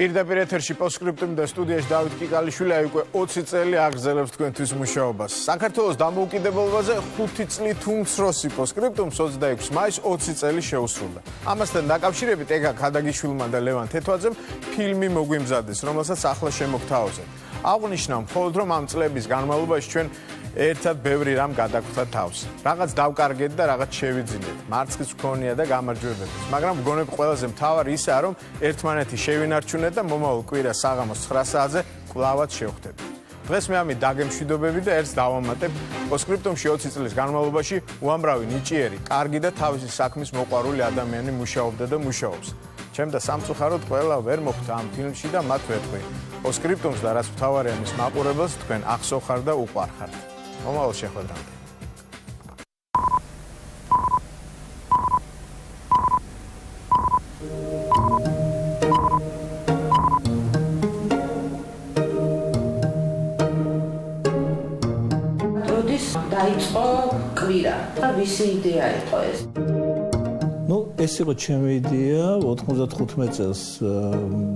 პირდაპირ ეთერში პოსტსკრიპტუმ და სტუდიაში დავით კიკალიშვილი უკვე 20 წელი აგრძელებს თქვენთვის მუშაობას. საქართველოს დამოუკიდებლობაზე 5 წლით უმცროსი პოსტსკრიპტუმს 26 მაისს 20 წელი შეუსრულდა. ამასთან დაკავშირებით ეგა ქადაგიშვილმა და ლევან თეთვაძემ ფილმი მოგვიმზადეს, რომელსაც ახლა შემოგთავაზებთ. აღნიშნავ მხოლოდ რომ ამ წლების განმავლობაში ჩვენ ერთად ბევრი რამ გადაგვხდა თავს. რაღაც დავკარგეთ და რაღაც შევიძინეთ. მარცხიც გქონია და გამარჯვებებით. მაგრამ მგონებ ყველაზე მთავარი ისაა, რომ ერთმანეთი შევინარჩუნეთ და მომავალ კვირას საღამოს 9 საათზე კვლავად შევხვდებით. დღეს მე ამით დაგემშვიდობები და ერთს დავამატებ პოსტსკრიპტუმში 20 წლის განმავლობაში უამრავი ნიჭიერი, კარგი და თავისი საქმის მოყვარული ადამიანი მუშაობდა და მუშაობს. ჩემ და სამწუხაროდ ყველა ვერ მოხვდა ამ ფილმში და მათ ვეთქვი. პოსტსკრიპტუმს და რაც მთავარია მის მაყურებელს თქვენ ახსოვხარ და უყვარხართ. მომავალ შეხვედრამდე. როდის დაიწყო კვირა? ვისი იდეა იყო ეს? ეს იყო ჩემი იდეა 95 წელს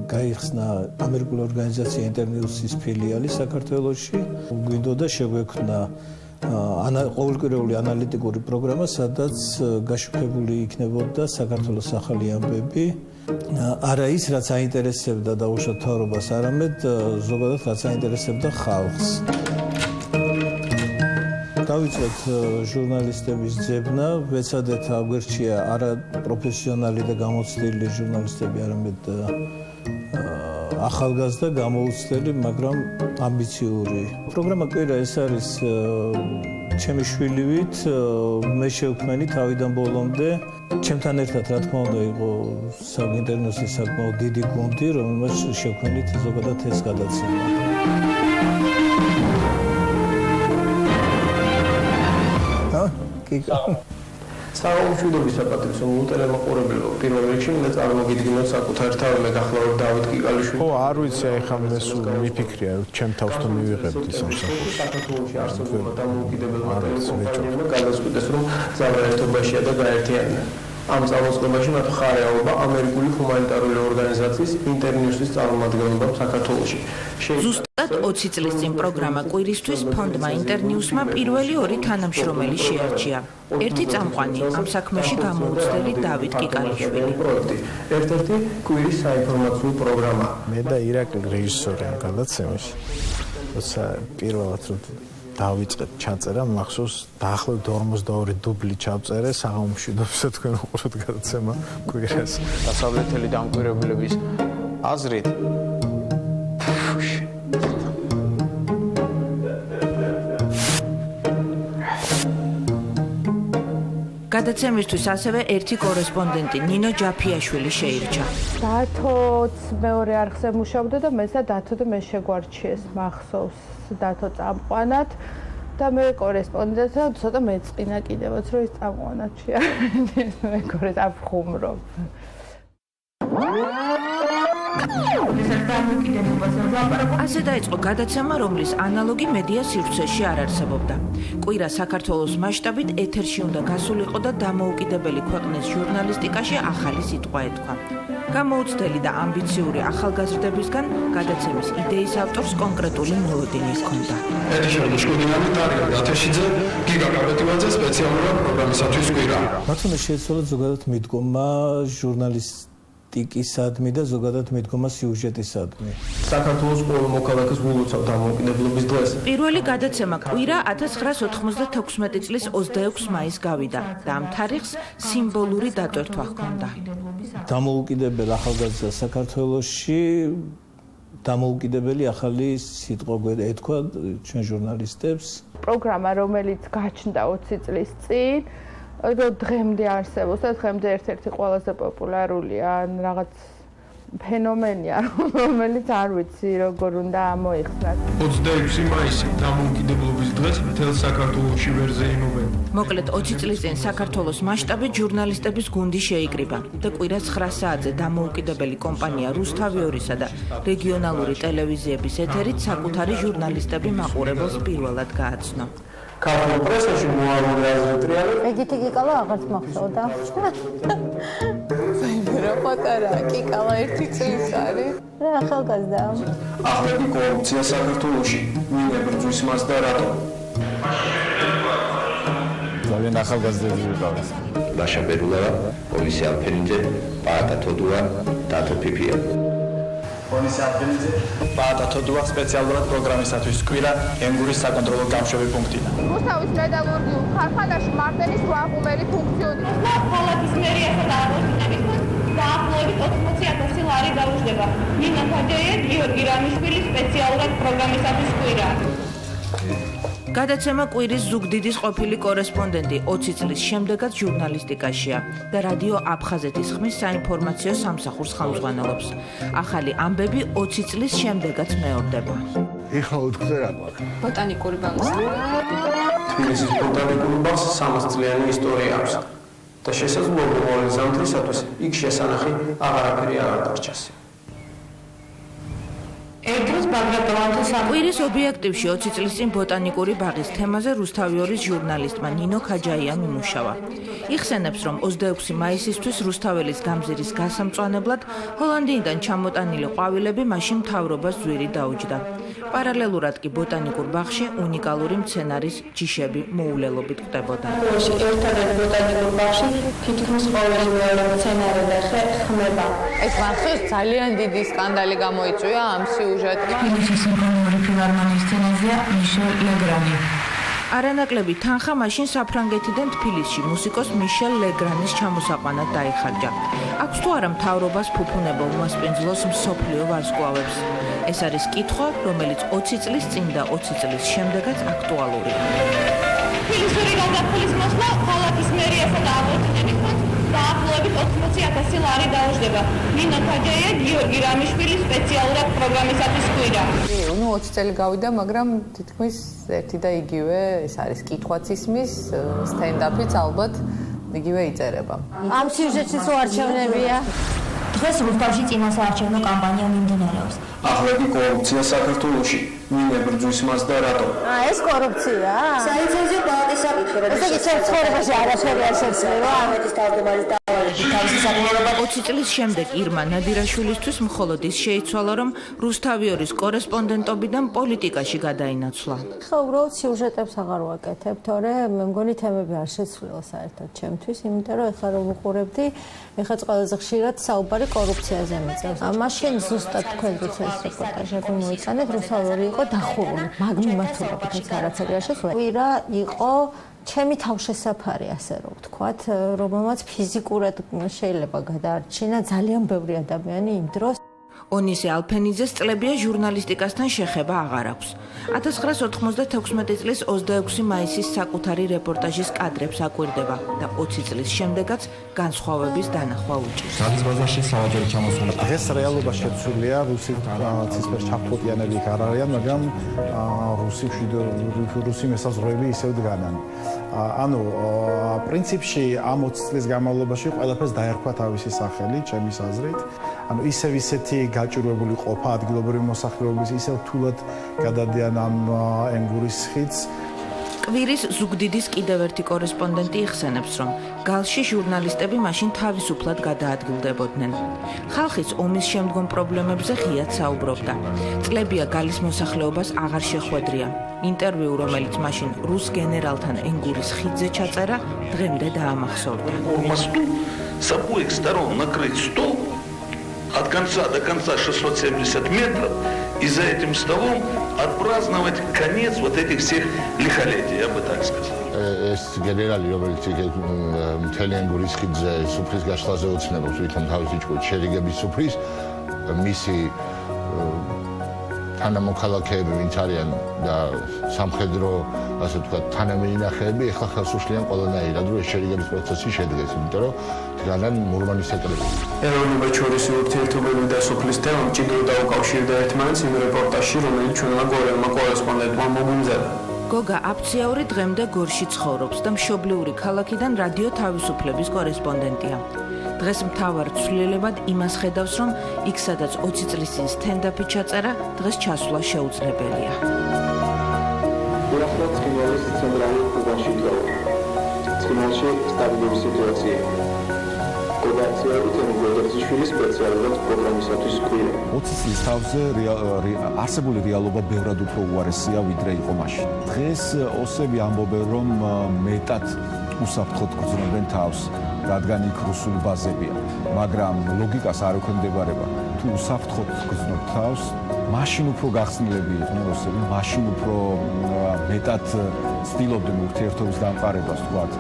გაიხსნა ამერიკული ორგანიზაცია ინტერნიუსის ფილიალი საქართველოში. გვინდოდა შეგვექმნა ყოველკვირეული ანალიტიკური პროგრამა, სადაც გაშუქებული იქნებოდა საქართველოს ახალი ამბები. არა ის, რაც აინტერესებდა დაუშვათ მთავრობას, არამედ ზოგადად რაც აინტერესებდა ხალხს. დავიწყეთ ჟურნალისტების ძებნა, ვეცადეთ აგვერჩია არა პროფესიონალი და გამოცდილი ჟურნალისტები, არამედ ახალგაზრდა გამოუცდელი, მაგრამ ამბიციური. პროგრამა კვირა ეს არის ჩემი შვილივით, მე შევქმენი თავიდან ბოლომდე. ჩემთან ერთად რა თქმა უნდა იყო საინტერნეტის საკმაოდ დიდი გუნდი, რომელმაც შევქმნით ზოგადად ეს გადაცემა. საუბრობთ საპატრიო მულტელე მაყურებელო პირველ რიგში მინდა წარმოგიდგინოთ საკუთარ თავი მე გახლავართ დავით კიკალიშვილი. ხო, არ ვიცი, ეხლა მე სულ მიფიქრია, რომ ჩემ თავს თუ მივიღებდი სამსახურს. საქართველოში არსებობა დამოუკიდებლობა გადაწყვიტეს, რომ ძალაერთობაშია და გაერთიანდა. ამ წამოწყებაში მათ მხარეაობა ამერიკული ჰუმანიტარული ორგანიზაციის ინტერნიუსის წარმომადგენლობამ საქართველოში. ზუსტად 20 წლის წინ პროგრამა კვირისთვის ფონდმა ინტერნიუსმა პირველი 2 თანამშრომელი შეარჩია. ერთი წამყვანი ამ საქმეში გამოუცდელი დავით კიკალიშვილი. პროექტი ერთ-ერთი კვირის საინფორმაციო პროგრამა. მე და ირაკლი რეჟისორი ამ გადაცემაში. როცა პირველად რომ დავიწყეთ ჩაწერა, მახსოვს დაახლოებით 42 დუბლი ჩავწერე საღამომშვიდობისა თქვენ უყურებთ გადაცემა კვირას. დასავლეთელი დამკვირვებლების აზრით გადაცემისთვის ასევე ერთი კორესპონდენტი ნინო ჯაფიაშვილი შეირჩა. დათოც მეორე არხზე მუშაობდა და მე და დათო და მე შეგვარჩიეს მახსოვს დათო წამყვანად და მე კორესპონდენტი და ცოტა მეწყინა კიდევაც რომ ის წამყვანად შეარჩიეს მე კორეს აფხუმრობ. ასე დაიწყო გადაცემა, რომლის ანალოგი მედია სივრცეში არ არსებობდა. კვირა საქართველოს მასშტაბით ეთერში უნდა გასულიყო და დამოუკიდებელი ქვეყნის ჟურნალისტიკაში ახალი სიტყვა ეთქვა. გამოუცდელი და ამბიციური ახალგაზრდებისგან გადაცემის იდეის ავტორს კონკრეტული მოლოდინი ჰქონდა. პროგრამისათვის კვირა. მათ უნდა შეეცვალათ ზოგადად მიდგომა ჟურნალისტიკისადმი და ზოგადად მიდგომა სიუჟეტისადმი. საქართველოს ყველა მოქალაქეს გულოცავ დამოუკიდებლობის დღეს. პირველი გადაცემა კვირა 1996 წლის 26 მაისს გავიდა და ამ თარიღს სიმბოლური დატვირთვა ჰქონდა. დამოუკიდებელ ახალგაზრდა საქართველოში დამოუკიდებელი ახალი სიტყვა ეთქვა ჩვენ ჟურნალისტებს. პროგრამა, რომელიც გაჩნდა 20 წლის წინ, დღემდე არსებობს და დღემდე ერთ-ერთი ყველაზე პოპულარულია, რაღაც ფენომენია, რომელიც არ ვიცი როგორ უნდა ამოიხსნას. 26 მაისი დამოუკიდებლობის დღეს მთელ საქართველოში ვერ ზეიმობენ. მოკლედ 20 წლის წინ საქართველოს მასშტაბით ჟურნალისტების გუნდი შეიკრიბა და კვირა 9 საათზე დამოუკიდებელი კომპანია რუსთავი 2-სა და რეგიონალური ტელევიზიების ეთერით საკუთარი ჟურნალისტები მაყურებელს პირველად გააცნო. ქართულ პრესაში მოალოდე აზრიტრიალებს. ეგეთი გიკალა აღარც მახსოვდა. რა პატარა კიკალა 1 წლის არის. რა ახალგაზრდა. ახლები კორუფცია საქართველოში. ვინ ებრძვის მას და რატო? ძალიან ახალგაზრდები ვიყავით. Lasha Berulava, Polisia Alpenidze, Paata Todua, Tato Pipia. Polisia Alpenidze, Paata Todua სპეციალურად პროგრამისათვის კვირა ენგურის საკონტროლო გამშვები პუნქტიდან. რუსთავის მეტალურგიულ ქარხანაში მარტენის 8 ღუმელი ფუნქციონირებს. ქალაქის მერიასა და აღორძინების დაახლოებით 80,000 ლარი დაუждდება. ნინა ფაჯაია, გიორგი რამიშვილის სპეციალურად პროგრამისათვის კვირა. გადაცემა კვირის ზუგდიდის ყოფილი კორესპონდენტი 20 წლის შემდეგაც ჟურნალისტიკაშია და რადიო აფხაზეთის ხმის საინფორმაციო სამსახურს ხელმძღვანელობს. ახალი ამბები 20 წლის შემდეგაც მეორდება. ეხლა უთქვზე რა გვაქვს? ბოტანიკური ბაღი. თბილისის ბოტანიკური ბაღს 300 წლიანი ისტორია აქვს და შესაძლოა ყოველი ზამთრისათვის იქ შესანახი აღარაფერი აღარ დარჩას. ერთდროს ბაგრატოვანთა კვირის ობიექტივში 20 წლის წინ ბოტანიკური ბაღის თემაზე რუსთავიორის ჟურნალისტმა ნინო ქაჯაიამ იმუშავა. იხსენებს, რომ 26 მაისისთვის რუსთაველის გამზირის გასამწვანებლად ჰოლანდიიდან ჩამოტანილი ყვავილები მაშინ მთავრობას ძვირი დაუჯდა. პარალელურად კი ბოტანიკურ ბაღში უნიკალური მცენარის ჯიშები მოულელობით კვდებოდა. ერთადერთ ბოტანიკურ ბაღში თითქმის ყოველი მეორე მცენარე და ხე ხმება. ეს მახსოვს ძალიან დიდი სკანდალი გამოიწვია ამ სიუჟეტმა. თბილისის სიმფონიური ფილარმონიის სცენაზეა მიშელ ლეგრანი. არანაკლები თანხა მაშინ საფრანგეთიდან თბილისში მუსიკოს მიშელ ლეგრანის ჩამოსაყვანად დაიხარჯა. აქვს თუ არა მთავრობას ფუფუნება უმასპინძლოს მსოფლიო ვარსკვლავებს? ეს არის კითხვა, რომელიც 20 წლის წინ და 20 წლის შემდეგაც აქტუალურია. თბილისური გადახურვის მოსვლა ქალაქის მერიასა და აღორძინების დაახლოებით 80,000 ლარი დაუждდება. ნინა ქაჯაია, გიორგი რამიშვილის სპეციალურად პროგრამისათვის კვირა. ნუ 20 წელი გავიდა, მაგრამ თითქმის ერთი და იგივე, ეს არის კითხვაც ისმის, სტენდაპიც ალბათ იგივე იწერება. ამ სიუჟეტში თუ არჩევნებია? დღეს რუსთავში წინასაარჩევნო კამპანია მიმდინარეობს. ახლები კორუფცია საქართველოში. ვინ ებრძვის მას და რატო? ეს კორუფცია? საიცენზიო პალატის საკითხი, ესე იგი, ჩემს ცხოვრებაში არაფერი არ შეცვლება. ამეთის თავმჯდომარის თავისი საკუთრება 20 წლის შემდეგ ირმა ნადირაშვილისთვის მხოლოდ ის შეიცვალა, რომ რუსთავიორის კორესპონდენტობიდან პოლიტიკაში გადაინაცვლა. ხა უბრალოდ სიუჟეტებს აღარ ვაკეთებ, თორემ მე მგონი თემები არ შეცვლილა საერთოდ ჩემთვის, იმიტომ რომ ეხლა რომ ვუყურებდი, ეხლა ყველაზე ხშირად საუბარი კორუფციაზე მიწევს. მაშინ ზუსტად თქვენ ეს რეპორტაჟები მოიწანეთ, რუსთავიორი იყო დახურული, მაგ მიმართულებითაც არაფერი არ შეცვლა. კვირა იყო ჩემი თავშესაფარი, ასე რომ ვთქვათ, რომელმაც ფიზიკურად შეიძლება გადაარჩინა ძალიან ბევრი ადამიანი იმ დროს. ონისე ალფენიძეს წლებია ჟურნალისტიკასთან შეხება აღარ აქვს. 1996 წლის 26 მაისის საკუთარი რეპორტაჟის კადრებს აკვირდება და 20 წლის შემდეგაც განსხვავების დანახვა უჭირს. სადის ბაზარში სავაჭრო ჩამოსვლა. დღეს რეალობა შეცვლილია, რუსი ცისფერ ჩაფხუტიანები არ არიან, მაგრამ რუსი მესაზღვრეები ისევ დგანან. ანუ პრინციპში ამ 20 წლის განმავლობაში ყველაფერს დაერქვა თავისი სახელი, ჩემის აზრით. ანუ ისევ ისეთი გაჭირვებული ყოფა ადგილობრივი მოსახლეობის, ისევ თულად გადადიან ამ ენგურის ხიდს. კვირის ზუგდიდის კიდევ ერთი კორესპონდენტი იხსენებს, რომ გალში ჟურნალისტები მაშინ თავისუფლად გადაადგილდებოდნენ. ხალხის ომის შემდგომ პრობლემებზე ღიად საუბრობდა. წლებია გალის მოსახლეობას აღარ შეხვედრია. ინტერვიუ, რომელიც მაშინ რუს გენერალთან ენგურის ხიდზე ჩაწერა, დღემდე დაამახსოვრდა. С обоих сторон накрыть стол от конца до конца 670 метров и за этим столом отпраздновать конец вот этих всех лихолетий, я бы так сказал. ეს გენერალი, რომელიც მთელი ენგურის ხიდზე სუფრის გაშლაზე უცნებობს, ვითომ თავისი ჭკუით შერიგების სუფრის, მისი თანამოქალაქეები, ვინც არიან და სამხედრო, ასე ვთქვათ, თანამინახეები, ეხლა ხელს უშლიან ყველანაირად, რომ ეს შერიგების პროცესი შედგეს, იმიტომ რომ დგანან მურმანის ცენტრები. ეროვნულბეჭდური ურთიერთობები და სოფლის თემა მჭიდრო დაუკავშირდა ერთმანეთს იმ რეპორტაჟში, რომელიც ჩვენმა გორელმა კორესპონდენტმა მოგუმზადა. გოგა აფციაური დღემდე გორში ცხოვრობს და მშობლიური ქალაქიდან რადიო თავისუფლების კორესპონდენტია. დღეს მთავარ ცვლილებად იმას ხედავს, რომ იქ სადაც 20 წლის წინ სტენდაპი ჩაწერა, დღეს ჩასვლა შეუძლებელია. უახლოა ცხინვალის ცენტრალურ კლუბში დრო. ცხინვალში სტაბილური სიტუაცია. გადააქციევით გოგერძიშვილის სპეციალურად პროგრამისათვის კვირა. 20 წლის თავზე არსებული რეალობა ბევრად უფრო უარესია, ვიდრე იყო მაშინ. დღეს ოსები ამბობენ, რომ მეტად უსაფრთხოდ გრძნობენ თავს, რადგან იქ რუსული ბაზებია, მაგრამ ლოგიკას არ ექვემდებარება. თუ უსაფრთხოდ გრძნობ თავს, მაშინ უფრო გახსნილები იყვნენ ოსები, მაშინ უფრო მეტად ცდილობდნენ ურთიერთობის დამყარებას, თქვათ,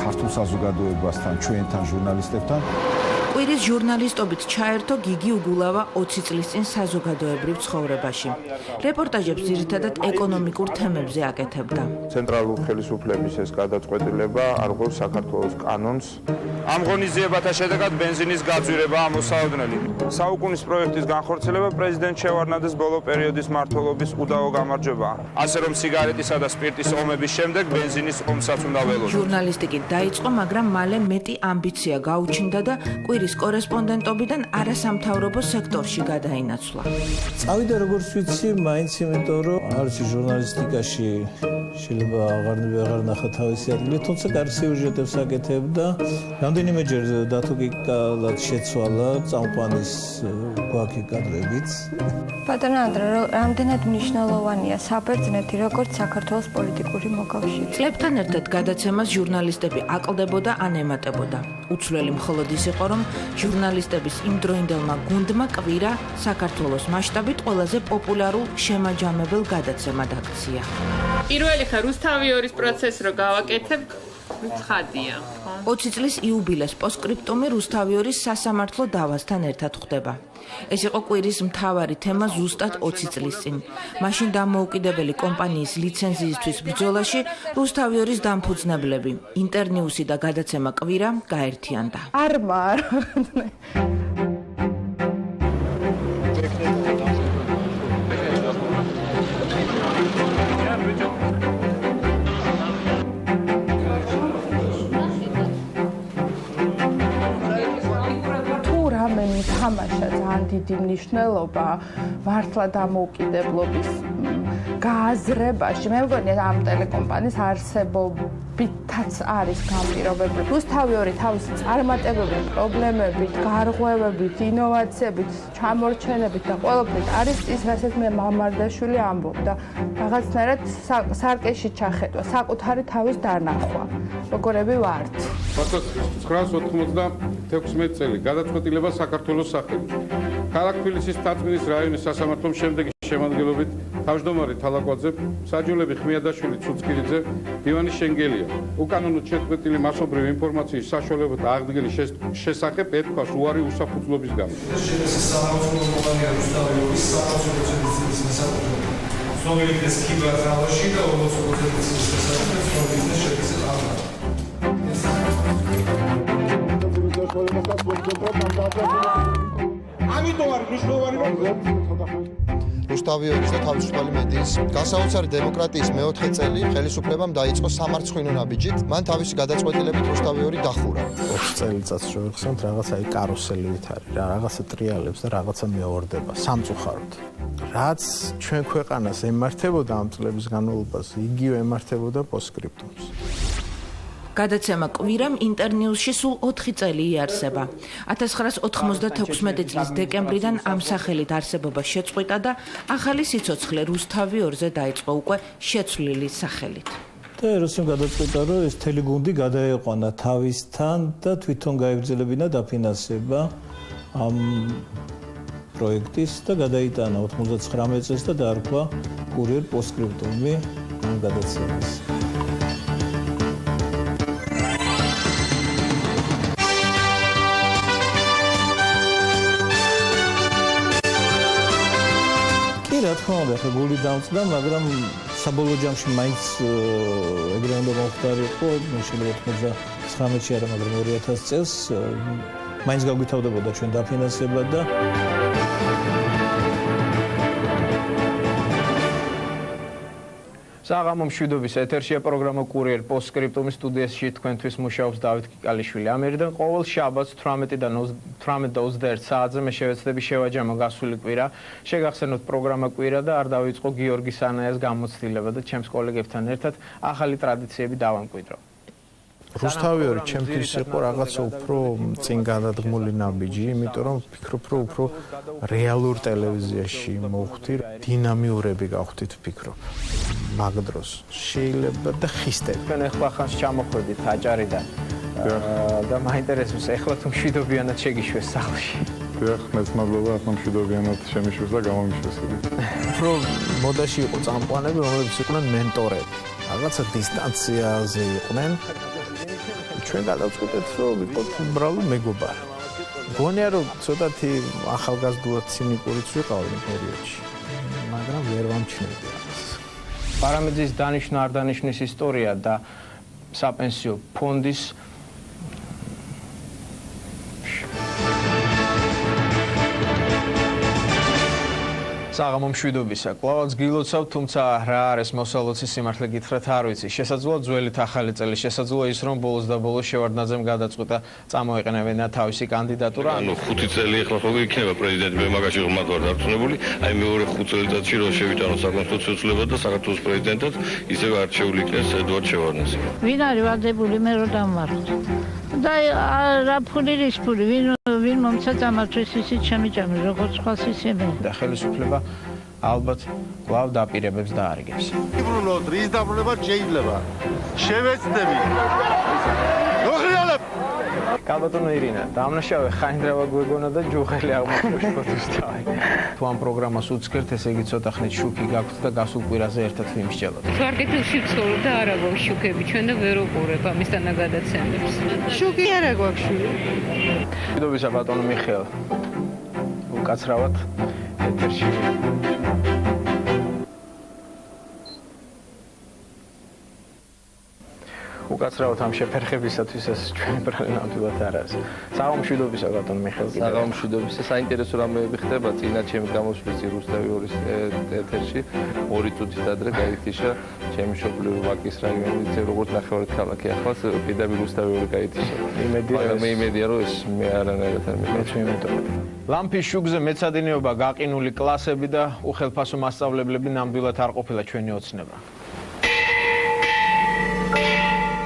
ქართულ საზოგადოებასთან, ჩვენთან, ჟურნალისტებთან. კვირის ჟურნალისტობით ჩაერთო გიგი უგულავა 20 წლის წინ საზოგადოებრივ ცხოვრებაში. რეპორტაჟებს ძირითადად ეკონომიკურ თემებზე აკეთებდა. ცენტრალურ ხელისუფლების ეს გადაწყვეტილება არღვევს საქართველოს კანონს. ამ ღონისძიებათა შედეგად ბენზინის გაძვირება ამოსაოდნელი. საუკუნის პროექტის განხორციელება პრეზიდენტ შევარდნაძის ბოლო პერიოდის მმართველობის უდავო გამარჯვებაა. ასე რომ სიგარეტისა და სპირტის ომების შემდეგ ბენზინის ომსაც უნდა ველოდოთ. ჟურნალისტიკი დაიწყო, მაგრამ მალე მეტი ამბიცია გაუჩნდა და კვირის კორესპონდენტობიდან არასამთავრობო სექტორში გადაინაცვლა. წავიდა როგორც ვიცი, მაინც იმიტომ რომ არც ჟურნალისტიკაში შეიძლება აღარ ნახა თავისი ადგილი, თუმცა კარგ სიუჟეტებს აკეთებდა. რამდენიმეჯერ დათუკიკალად შეცვალა წამყვანის გვაქი კადრებიც. ბატონო ანდრე, რამდენად მნიშვნელოვანია საბერძნეთი როგორც საქართველოს პოლიტიკური მოკავშირე? წლებთან ერთად გადაცემას ჟურნალისტები აკლდებოდა ან ემატებოდა. უცვლელი მხოლოდ ის იყო, რომ ჟურნალისტების იმდროინდელმა გუნდმა კვირა საქართველოს მასშტაბით ყველაზე პოპულარულ შემაჯამებელ გადაცემად აქცია. პირველი ხა რუსთავიორის პროცესი რო გავაკეთებ, ცხადია, ხო? 20 წლის იუბილეს პოსტსკრიპტუმი რუსთავიორის სასამართლო დავასთან ერთად ხვდება. ეს იყო კვირის მთავარი თემა ზუსტად 20 წლის წინ. მაშინ დამოუკიდებელი კომპანიის ლიცენზიისთვის ბრძოლაში რუსთავიორის დამფუძნებლები, ინტერნიუსი და გადაცემა კვირა გაერთიანდა. არ თამაშა ძალიან დიდი მნიშვნელობა მართლა დამოუკიდებლობის გააზრებაში. მე მგონი ამ ტელეკომპანიის არსებობითაც არის განპირობებული. რუსთავიორი თავისი წარმატებებით, პრობლემებით, გარღვევებით, ინოვაციებით, ჩამორჩენებით და ყველაფრით არის ის, რასაც მე მამარდაშვილი ამბობდა. რაღაცნაირად სარკეში ჩახედვა, საკუთარი თავის დანახვა. როგორები ვართ? 1996 წელი გადაწყვეტილება საქართველოს სახელით. ქალაქ თბილისის თათბირის რაიონის სასამართლომ შემდეგი შემადგენლობით თავმჯდომარე თალაკვაძე, საჯულები ხმიადაშვილი, ცუცკირიძე, ივანი შენგელია. უკანონოდ შეწყვეტილი მასობრივი ინფორმაციის საშუალებათა აღდგენის შესახებ ეთქვას უარი უსაფუძვლობის გამო. რუსთავიორის და თავისუფალი მედიის გასაოცარი დემოკრატიის მეოთხე წელი ხელისუფლებამ დაიწყო სამარცხვინო ნაბიჯით, მან თავისი გადაწყვეტილებით რუსთავიორი დახურა. 20 წელიწადს შევეხსენოთ, რაღაცა კარუსელივით არის, რაღაცა ტრიალებს და რაღაცა მეორდება სამწუხაროდ. რაც ჩვენ ქვეყანას ემართებოდა ამ წლების განმავლობაში, იგივე ემართებოდა პოსტსკრიპტუმს. გადაცემა კვირამ ინტერნიუსში სულ 4 წელი იარსება. 1996 წლის დეკემბრიდან ამ სახელით არსებობა შეწყვიტა და ახალი სიცოცხლე რუსთავიორზე დაიწყო უკვე შეცვლილი სახელით. და რუსიმ გადაწყვიტა, რომ ეს მთელი გუნდი გადაეყვანა თავისთან და თვითონ გაეგრძელებინა დაფინანსება ამ პროექტის და გადაიტანა 99 წელს და დაარქვა კურიერ პოსტსკრიპტუმი ამ გადაცემას. რა თქმა უნდა, გული დამწდა, მაგრამ საბოლოო ჯამში მაინც ეგრე უნდა მოხდარიყო, შეიძლება 99-ში არა, მაგრამ 2000 წელს მაინც გავგვითავდებოდა ჩვენ დაფინანსება და საღამო მშვიდობის ეთერშია პროგრამა კურიერ პოსტსკრიპტუმის სტუდიაში თქვენთვის მუშაობს დავით კიკალიშვილი. ამერიდან ყოველ შაბათს 18 და 21 საათზე მე შევეცდები შევაჯამო გასული კვირა. შეგახსენოთ პროგრამა კვირა და არ დავიწყო გიორგი სანაიას გამოცდილება და ჩემს კოლეგებთან ერთად ახალი ტრადიციები დავამკვიდრო. რუსთავიორი ჩემთვის იყო რაღაცა უფრო წინ გადადგმული ნაბიჯი, იმიტომ რომ ვფიქრობ, რომ უფრო რეალურ ტელევიზიაში მოვხვდი, დინამიურები გავხდით ვფიქრობ. მაგ დროს შეიძლება და ხისტები. თქვენ ახლა ხანს ჩამოხვედით აჭარიდან. და მაინტერესებს ახლა თუ მშვიდობიანად შეგიშვეს სახლში. დიახ, მეც მადლობა, ახლა მშვიდობიანად შემიშვეს და გამომიშვეს. უფრო მოდაში იყო წამყვანები, რომლებიც იყვნენ მენტორები. რაღაცა დისტანციაზე იყვნენ. ჩვენ გადავწყვეტეთ, რომ ვიყოთ უბრალოდ მეგობარი. გონია რომ ცოტათი ახალგაზრდულად ცინიკურიც ვიყავ იმ პერიოდში, მაგრამ ვერ ვამჩნევდი ამას. პარამეძის დანიშნა არ დანიშნის ისტორია და საპენსიო ფონდის საღამო მშვიდობისა. კვლავაც გილოცავ, თუმცა რა არის მოსალოცი სიმართლე გითხრათ არ ვიცი. შესაძლოა ძველით ახალი წელი, შესაძლოა ის რომ ბოლოს და ბოლოს შევარდნაძემ გადაწყვიტა წამოეყენებინა თავისი კანდიდატურა. ანუ 5 წელი ახლა ხო იქნება პრეზიდენტი, მე მაგაში ღმად ვარ დარწმუნებული. აი მეორე 5 წელიწადში რომ შევიტანო საკონსტიტუციო ცვლილება და საქართველოს პრეზიდენტად ისევ არჩეული იქნეს ედვარდ შევარდნაძე. ვინ არის ვადებული, მე რო დამარხდი. და რა ფული რის ფული, ვინ მომცა დამარცხეს ისიც შემიჭამი, როგორც ხალხს ისევე. და ხელისუფლება ალბათ კვლავ დაპირებებს დაარიგებს. იბრუნოთ, რის დაბრუნება შეიძლება? შევეცდები. მოხრიალებ. კალბატონო ირინა, დამნაშავე ხაინდრავა გვეგონა და ჯუღელი აღმოჩნდა. თუ ამ პროგრამას უცქერთ, ესე იგი ცოტა ხნით შუქი გაქვთ და გასულ კვირაზე ერთად ვიმსჯელოთ. სვარგეთილში ვცხოვრობ და არა გვაქვს შუქები, ჩვენ და ვერ უყურებ ამისთან გადაცემებს. შუქი არა გვაქვს. მშვიდობისა ბატონო მიხეილ. უკაცრავად ეთერში. უკაცრავად ამ შეფერხებისათვის ეს ჩვენი ბრალი ნამდვილად არ არის. საღამო მშვიდობისა ბატონო მიხეილ. საღამო მშვიდობისა. საინტერესო რამეები ხდება წინა ჩემი გამოშვისი რუსთავი ორის ეთერში 2 წუთით ადრე გაითიშა ჩემი მშობლიური ვაკის რაიონი, როგორც ნახევარით ქალაქი ახლაც პირდაპირ რუსთავი ორი გაითიშა. იმედია რომ ეს მე არანაირად არ მეთვიმეტობ. ლამპის შუქზე მეცადინეობა, გაყინული კლასები და უხელფასო მასწავლებლები ნამდვილად არ ყოფილა ჩვენი ოცნება.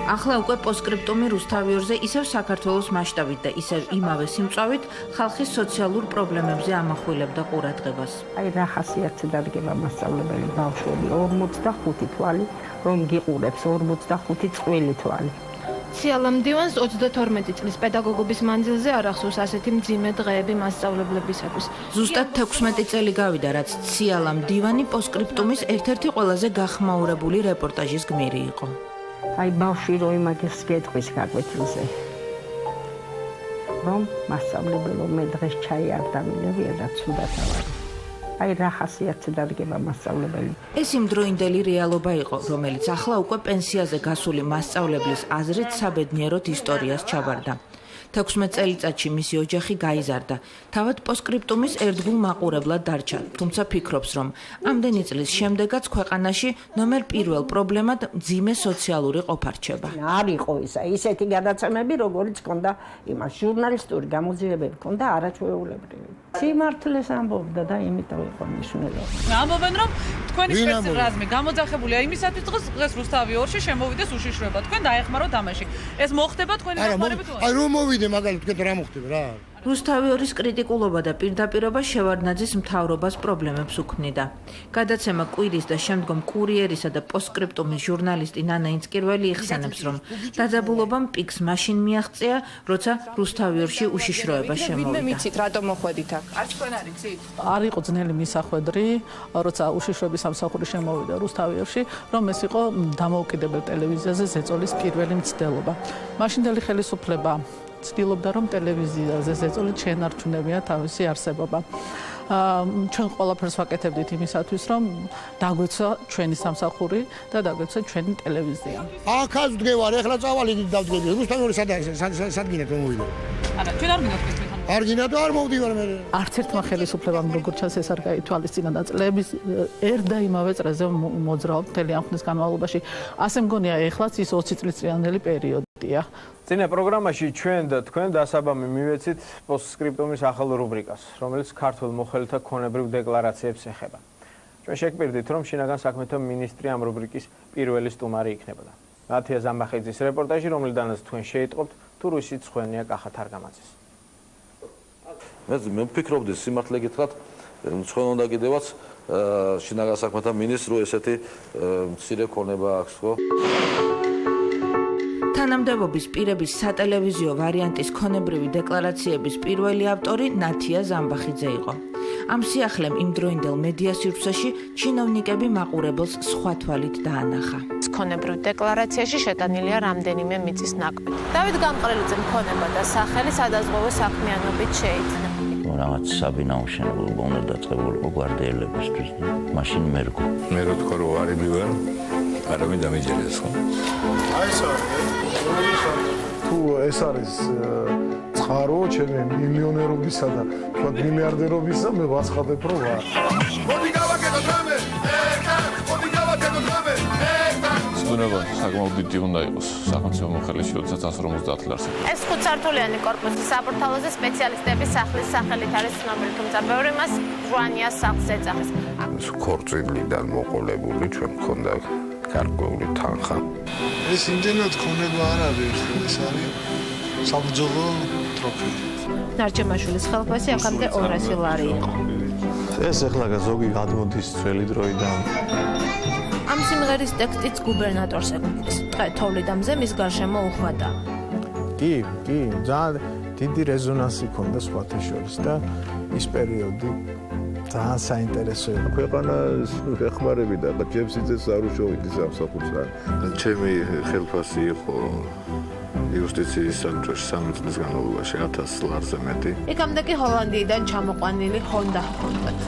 ახლა უკვე პოსტსკრიპტუმი რუსთავიორზე ისევ საქართველოს მასშტაბით და ისევ იმავე სიმწვავით ხალხის სოციალურ პრობლემებზე ამახვილებდა ყურადღებას. აი რა ხასიათზე დადგება მასწავლებელი ბავშვები 45 თვალი, რომ გიყურებს 45 წყვილი თვალი. სიალამ დივანს 32 წლის პედაგოგობის მანძილზე არ ახსოვს ასეთი მძიმე დღეები მასწავლებლებისათვის. ზუსტად 16 წელი გავიდა, რაც სიალამ დივანი პოსტსკრიპტუმის ერთ-ერთი ყველაზე გახმაურებული რეპორტაჟის გმირი იყო. აი ბავშვი რო იმაგეს გეტყვის გაკვეთილზე. რომ მასწავლებელო მე დღეს ჩაი არ დამილევია და ცუდად ავარ. აი რა ხასიათზე დადგება მასწავლებელი. ეს იმდროინდელი რეალობა იყო, რომელიც ახლა უკვე პენსიაზე გასული მასწავლებლის აზრით საბედნიეროდ ისტორიას ჩაბარდა. 16 წელიწადში მისი ოჯახი გაიზარდა. თავად პოსტსკრიპტუმის ერთგულ მაყურებლად დარჩა, თუმცა ფიქრობს, რომ ამდენი წლის შემდეგაც ქვეყანაში ნომერ პირველ პრობლემად მძიმე სოციალური ყოფა რჩება. არ იყო ისეთი გადაცემები, როგორც ჰქონდა იმას ჟურნალისტური გამოძიებები ჰქონდა არაჩვეულებრივი. სიმართლეს ამბობდა და იმიტომ იყო მნიშვნელოვანი. ამბობენ, რომ თქვენი სპეცრაზმი გამოძახებულია იმისათვის, დღეს რუსთავი ორში შემოვიდეს უშიშროება. თქვენ დაეხმაროთ ამაში. ეს მოხდება თქვენი დახმარებით? აი რომ მოვიდე მაგალითად თქვენ რა მოხდება რა? რუსთავი ორის კრიტიკულობა და პირდაპირობა შევარდნაძის მთავრობას პრობლემებს უქმნიდა. გადაცემა კვირის და შემდგომ კურიერისა და პოსტსკრიპტუმის ჟურნალისტი ნანა ინწკირველი იხსენებს, რომ დაძაბულობამ პიკს მაშინ მიაღწია, როცა რუსთავი ორში უშიშროება შემოვიდა. მიცით რატომ მოხვედით აქ? არც თქვენ არ იცით? არ იყო ძნელი მისახვედრი, როცა უშიშროების სამსახური შემოვიდა რუსთავი ორში, რომ ეს იყო დამოუკიდებელ ტელევიზიაზე ზეწოლის პირველი მცდელობა. მაშინდელი ხელისუფლება ცდილობდა რომ ტელევიზიაზე ზეწოლით შეენარჩუნებინა თავისი არსებობა. ჩვენ ყველაფერს ვაკეთებდით იმისათვის რომ დაგვეცა ჩვენი სამსახური და დაგვეცა ჩვენი ტელევიზია. აქაც ვდგევარ, ეხლა წავალი დავდგები. რუსთავი ორი სად გინდათ რომ მოვიდე? არა, ჩვენ არ მინდათ ეს არ გინდათ არ მოვდივარ მე. არც ერთმა ხელისუფლებამ როგორც ჩანს ეს არ გაითვალისწინა და წლების ერთ და იმავე წრეზე მოძრაობ მთელი ამ ხნის განმავლობაში. ასე მგონია ეხლაც ის 20 წლიწლიანელი პერიოდია. წინა პროგრამაში ჩვენ და თქვენ დასაბამი მივეცით პოსტსკრიპტუმის ახალ რუბრიკას, რომელიც ქართულ მოხელეთა ქონებრივ დეკლარაციებს ეხება. ჩვენ შეგპირდით, რომ შინაგან საქმეთა მინისტრი ამ რუბრიკის პირველი სტუმარი იქნებოდა. ნათია ზამბახიძის რეპორტაჟი, რომლიდანაც თქვენ შეიტყობთ, თუ რუსი ცხენია კახა თარგამაძის. მე ვფიქრობდი სიმართლე გითხრათ, ცხენ უნდა კიდევაც შინაგან საქმეთა მინისტრს ესეთი მცირე ქონება აქვს, ხო? თანამდებობის პირების სატელევიზიო ვარიანტის ქონებრივი დეკლარაციების პირველი ავტორი ნათია ზამბახიძე იყო. ამ სიახლემ იმდროინდელ მედია სივრცეში ჩინოვნიკები მაყურებელს სხვა თვალით დაანახა. ქონებრივ დეკლარაციაში შეტანილია რამდენიმე მიწის ნაკვეთი. დავით გამყრელიძე მქონება და სახელი სადაზღვევო საქმიანობით შეიძინა. რაღაც საბინაუშენებლობა უნდა დაწყებულიყო გვარდიელებისთვის და მაშინ მერგო. მე რო თქვა რომ არ იმივარ, არავინ დამიჯერეს ხო? აი ეს არის. თუ ეს არის წყარო ჩემი მილიონერობისა და თქვა მილიარდერობისა, მე ვაცხადებ რომ ვარ. მოდი გავაკეთოთ ამე. მოდი გავაკეთოთ ამე. ცნობილ საკმაოდ დიდი უნდა იყოს სახელმწიფო მოხელეში 2050 წელს. ეს ხუთსართულიანი კორპუსი საბურთალოზე სპეციალისტების სახლის სახელით არის ცნობილი, თუმცა ბევრი მას ჟვანიას სახლს ეძახის. ქორწილიდან მოყოლებული ჩვენ მქონდა გარკვეული თანხა. ეს იმდენად ქონება არ არის, ეს არის საბრძოლო ტროფეი. ნარჩემაშვილის ხელფასი აქამდე 200 ლარი იყო. ეს ახლა ზოგი გადმოდის ძველი დროიდან. ამ სიმღერის ტექსტიც გუბერნატორს ეკუთვნის. დღე თოვლიდამზე მის გარშემო უხვადა. კი, ძალიან დიდი რეზონანსი ჰქონდა სხვათა შორის და ის პერიოდი ძალიან საინტერესო იყო. ქვეყანას ეხმარებიდა და ჯებსიძეს არ უშოვიდი სამსახურს. ჩემი ხელფასი იყო იუსტიციის საკუთრ 3 წლის განმავლობაში 1000 ლარზე მეტი. იქამდე კი ჰოლანდიიდან ჩამოყვანილი ჰონდა ჰქონდათ.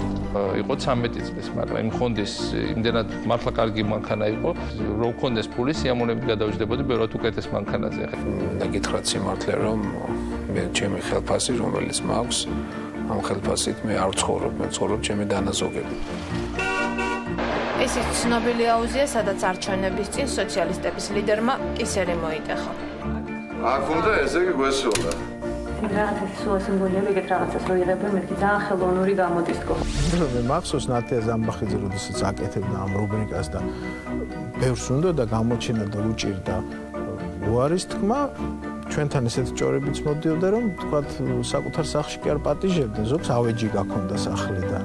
იყო 13 წლის, მაგრამ იმ ხონდის იმდენად მართლა კარგი მანქანა იყო, რომ ხონდეს ფული სიამოვნებით გადავჯდებოდი ბევრად უკეთეს მანქანაზე. და გითხრათ სიმართლე, რომ მე ჩემი ხელფასი, რომელიც მაქვს, ამ ხელფასით მე არ ვცხოვრობ, მე ვცხოვრობ ჩემი დანაზოგებით. ეს ის ცნობილი აუზია, სადაც არჩევნების წინ სოციალისტების ლიდერმა კისერი მოიტეხა. აქ უნდა ესე იგი გვესვლა. რაღაცა სულ სიმბოლური რაღაცას რო იღებენ, მეთქი ძალიან ხელოვნური გამოდის თქო. მე მახსოვს ნათია ზამბახიძე როდესაც აკეთებდა ამ რუბრიკას და ბევრს უნდა და გამოჩენა და უჭირდა უარის თქმა, ჩვენთან ესეთი ჭორებიც მოდიოდა, რომ თქვა საკუთარ სახლში კი არ პატიჟებდნენ, ზოგს ავეჯი გაქონდა სახლიდან.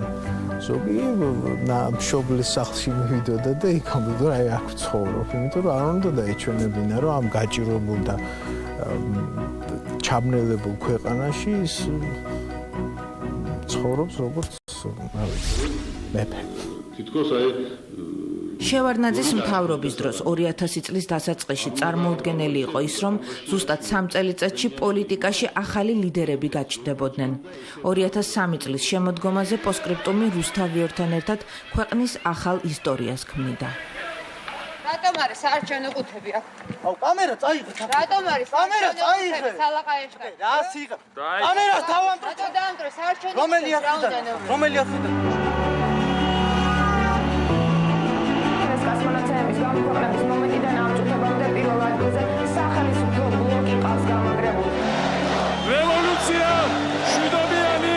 ზოგი მშობლის სახლში მივიდოდა და იქ ამბობდა, აი აქ ვცხოვრობ, იმიტომ რომ არ უნდა დაეჩვენებინა, რომ ამ გაჭირებულ და ჩაბნელებულ ქვეყანაში ის ცხოვრობს როგორც მეფე. თითქოს აი შევარდნაძის მთავრობის დროს 2000 წლის დასაწყისში წარმოუდგენელი იყო ის, რომ ზუსტად 3 წელიწადში პოლიტიკაში ახალი ლიდერები გაჩნდებოდნენ. 2003 წლის შემოდგომაზე პოსკრიპტუმი რუსთავიორთან ერთად ქვეყნის ახალ ისტორიას ქმნიდა. რატომ არის საარჩევნო ყუთები აქ? აუ კამერა წაიღე. რატომ არის კამერა წაიღე. სალაყაეშკა. რა სიღე. კამერას დავამტრო. რატომ დაამტრო საარჩევნო? რომელი ახლა? რომელი ახლა? კოსმონავტების გამოქვეყნების მომენტიდან ამ წუთებამდე პირველ ადგილზე სახელმწიფო ბლოკი ყავს გამაგრებული. რევოლუცია შვიდობიანი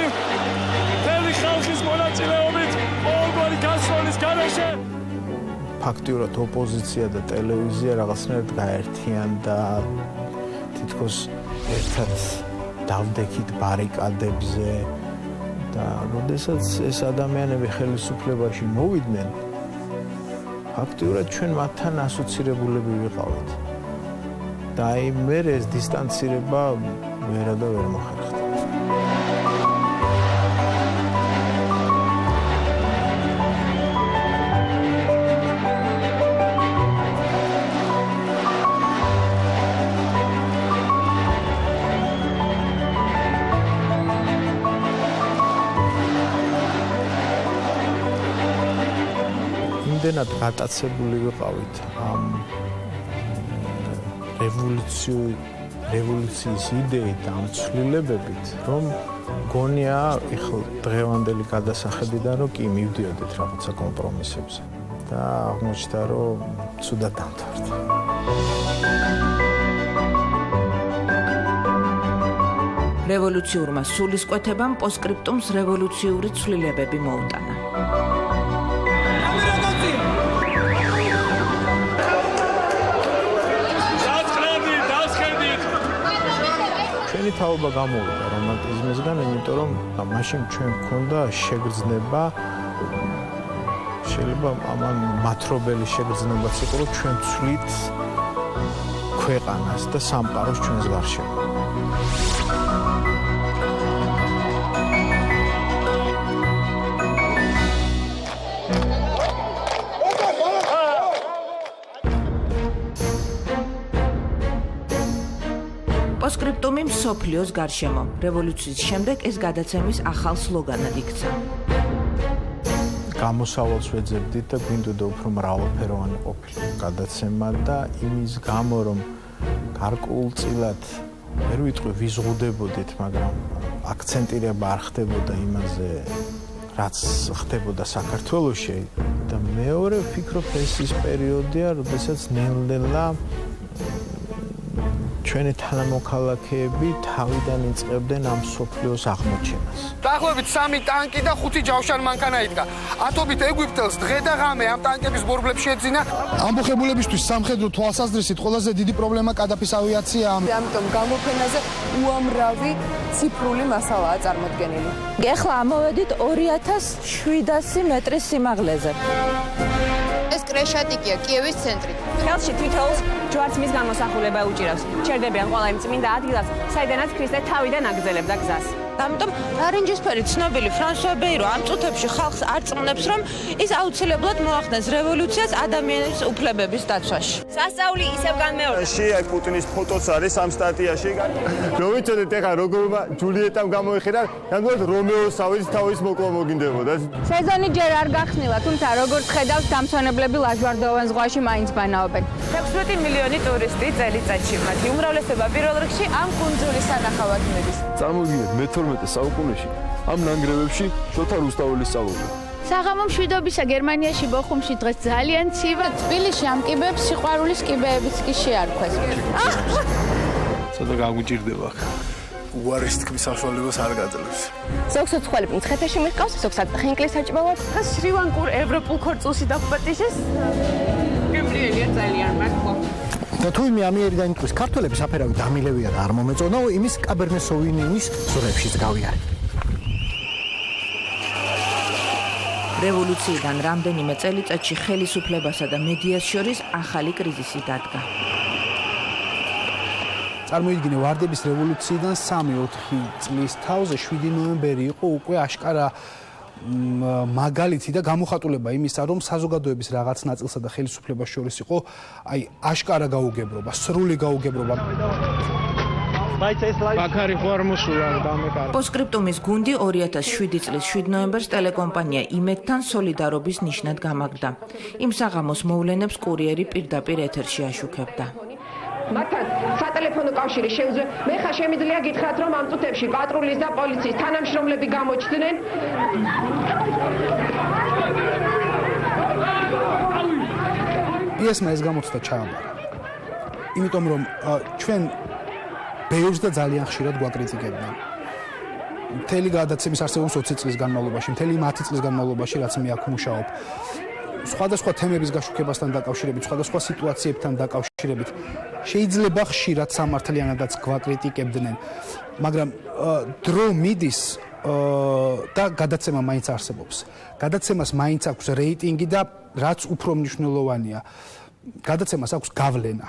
მთელი ხალხის მონაწილეობით ყოველგვარი გასროლის გარეშე ფაქტიურად ოპოზიცია და ტელევიზია რაღაცნაირად გაერთიანდა თითქოს ერთად დავდექით ბარიკადებზე და როდესაც ეს ადამიანები ხელისუფლებაში მოვიდნენ ფაქტიურად ჩვენ მათთან ასოცირებულები ვიყავით. და აი მე ეს დისტანცირება ვერა ვერ მოხერხდა. იმდენად გატაცებული ვიყავით ამ რევოლუციის იდეით, ამ ცვლილებებით, რომ გონია ეხლა დღევანდელი გადასახედიდან რომ კი მივდიოდით რაღაცა კომპრომისებზე და აღმოჩნდა რომ ცუდად დამთავრდა. რევოლუციურმა სულისკვეთებამ პოსკრიპტუმს რევოლუციური ცვლილებები მოუტანა. ჩვენი თაობა გამოვიდა რომანტიზმისგან, იმიტომ რომ მაშინ ჩვენ გქონდა შეგრძნება შეიძლება ამან მათრობელი შეგრძნებაც იყო, რომ ჩვენ ვცვლით ქვეყანას და სამყაროს ჩვენს გარშემო. პოსტსკრიპტუმი მსოფლიოს გარშემო. რევოლუციის შემდეგ ეს გადაცემის ახალ სლოგანად იქცა. გამოსავალს ვეძებდით და გვინდოდა უფრო მრავალფეროვანი ყოფილი გადაცემა და იმის გამო რომ გარკვეულწილად ვერ ვიტყვი ვიზღუდებოდით, მაგრამ აქცენტირება არ ხდებოდა იმაზე, რაც ხდებოდა საქართველოში და მეორე ვფიქრობ ეს ის პერიოდია, როდესაც ნელ-ნელა ჩვენი თანამოქალაქეები თავიდან იწყებდნენ ამ სოფლიოს აღმოჩენას. დაახლოებით 3 ტანკი და 5 ჯავშანი მანქანა იდგა. ათობით ეგვიპტელს დღე და ღამე ამ ტანკების ბორბლებში ეძინა. ამბოხებულებისთვის სამხედრო თვალსაზრისით ყველაზე დიდი პრობლემა კადაფის ავიაციაა. ამიტომ გამოფენაზე უამრავი ციფრული მასალაა წარმოდგენილი. ეხლა ამოვედით 2700 მეტრის სიმაღლეზე. ეს კრეშატიკია კიევის ცენტრი. ხელში თითოეულს ჯვარცმის გამოსახულება უჭირავს. ჩერდებიან ყველა იმ წმინდა ადგილას, საიდანაც ქრისტე თავიდან აგრძელებდა გზას. ამიტომ ნარინჯისფერი ცნობილი ფრანსუა ბეირო ამ წუთებში ხალხს არწმუნებს, რომ ის აუცილებლად მოახდენს რევოლუციას ადამიანების უფლებების დაცვაში. სასწაული ისევ განმეორდა. აი პუტინის ფოტოც არის ამ სტატიაში. რომ ვიცოდეთ ეხლა როგორმა ჯულიეტამ გამოიხირა, ნამდვილად რომეოსავის თავის მოკლა მოგინდებოდა. სეზონი ჯერ არ გახსნილა, თუმცა როგორც ხედავს, დამსვენებლები ლაჟვარდოვან ზღვაში მაინც ბანაობენ. 16 მილიონი ტურისტი წელიწადში, მათი უმრავლესობა პირველ რიგში ამ კუნძულის სანახავად მიდის. წარმოგიდგენთ მე-12 საუკუნეში ამ ნანგრევებში შოთა რუსთაველი სწავლობდა. საღამო მშვიდობისა გერმანიაში ბოხუმში დღეს ძალიან ცივა. თბილისში ამ კიბეებს სიყვარულის კიბეებიც კი შეარქვეს. ცოტა გაგვიჭირდება ხა. უარის თქმის საშუალებას არ გაძლევს. ზოგს უცხოელი მცხეთაში მიყავს, ზოგს ხინკლის საჭმელად. შრივანკურ ევროპულ ქორწილში დაგპატიშეს. გემრიელია ძალიან მართლა. და თუ იმე ამიერიდან იტყვის ქართველების აფერავი დამილევია და არ მომეწონაო, იმის კაბერნე სოვინიონის ზურებშიც გავიარე. რევოლუციიდან რამდენიმე წელიწადში ხელისუფლებასა და მედიას შორის ახალი კრიზისი დადგა. წარმოიდგინე ვარდების რევოლუციიდან 3-4 წლის თავზე 7 ნოემბერი იყო უკვე აშკარა მაგალითი და გამოხატულება იმისა, რომ საზოგადოების რაღაც ნაწილსა და ხელისუფლებას შორის იყო აი აშკარა გაუგებრობა, სრული გაუგებრობა. პოსტსკრიპტუმის გუნდი 2007 წლის 7 ნოემბერს ტელეკომპანია იმედთან სოლიდარობის ნიშნად გამაგდა. იმ საღამოს მოვლენებს კურიერი პირდაპირ ეთერში აშუქებდა. მათთან სატელეფონო კავშირი შეუძლია. მე ხა შემიძლია გითხრათ, რომ ამ წუთებში პატრულის და პოლიციის თანამშრომლები გამოჩნდნენ. პიესმა ეს გამოცდა ჩააბარა. იმიტომ რომ ჩვენ ბევრს და ძალიან ხშირად გვაკრიტიკებდნენ. მთელი გადაცემის არსებობს 20 წლის განმავლობაში, მთელი 10 წლის განმავლობაში, რაც მე აქ მუშაობ. სხვადასხვა თემების გაშუქებასთან დაკავშირებით, სხვადასხვა სიტუაციებთან დაკავშირებით შეიძლება ხშირად სამართლიანადაც გვაკრიტიკებდნენ, მაგრამ დრო მიდის და გადაცემა მაინც არსებობს. გადაცემას მაინც აქვს რეიტინგი და რაც უფრო მნიშვნელოვანია, გადაცემას აქვს გავლენა.